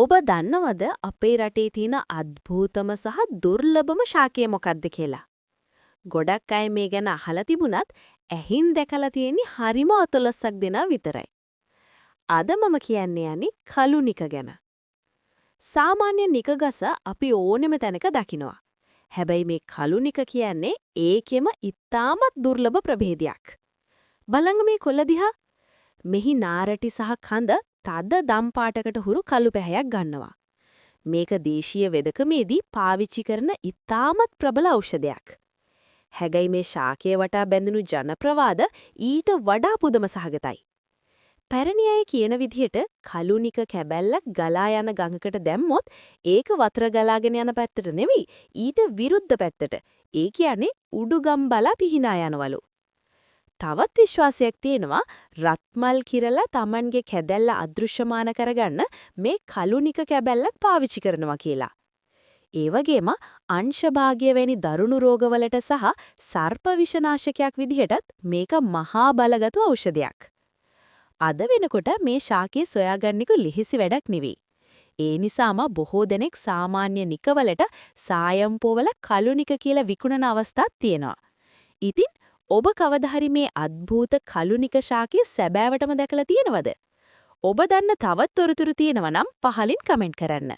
ඔබ දන්නවද අපේ රටේ තියෙන අద్භූතම සහ දුර්ලභම ශාකය මොකක්ද කියලා? ගොඩක් අය මේ ගැන අහලා තිබුණත් ඇහින් දැකලා තියෙන්නේ හරිම අතලොස්සක් දෙනා විතරයි. අද මම කියන්නේ කලුනික ගැන. සාමාන්‍ය නිකගස අපි ඕනෙම තැනක දකිනවා. හැබැයි මේ කලුනික කියන්නේ ඒකෙම ඉතාමත් දුර්ලභ ප්‍රභේදයක්. බලන්න මේ කොළ දිහා. මෙහි නාරටි සහ කඳ තද දම් පාටකට හුරු කළු පැහැයක් ගන්නවා. මේක දේශීය වෙදකමේදී පාවිච්චි කරන ඉතාමත් ප්‍රබල ඖෂධයක්. හැබැයි මේ ශාකයේ වටා බැඳුණු ජනප්‍රවාද ඊට වඩා පුදුම සහගතයි. පැරණි අය කියන විදිහට කලුනික කැබැල්ලක් ගලා යන ගඟකට දැම්මොත් ඒක වතුර ගලාගෙන යන පැත්තට නෙවෙයි ඊට විරුද්ධ පැත්තට. ඒ කියන්නේ උඩුගම් බලා පිහිනා යනවලු. තවත් විශ්වාසයක් තියෙනවා රත්මල් කිරලා Tamanගේ කැදැල්ල අදෘශ්‍යමාන කරගන්න මේ කලුනික කැබැල්ලක් පාවිච්චි කරනවා කියලා. ඒ වගේම අංශභාගය වැනි දරුණු රෝගවලට සහ සර්ප විෂනාශකයක් විදිහටත් මේක මහා බලගත් ඖෂධයක්. අද වෙනකොට මේ ශාකයේ සොයාගන්නක ලිහිසි වැඩක් නෙවෙයි. ඒ නිසාම බොහෝ දෙනෙක් සාමාන්‍ය නිකවලට සායම්පෝවල කලුනික කියලා විකුණන අවස්ථාවක් තියෙනවා. ඉතින් ඔබ කවදා හරි මේ අద్භූත කලුනික ශාකය සැබෑවටම දැකලා තියෙනවද? ඔබ දන්න තවත් තොරතුරු තියෙනවා නම් පහලින් කමෙන්ට් කරන්න.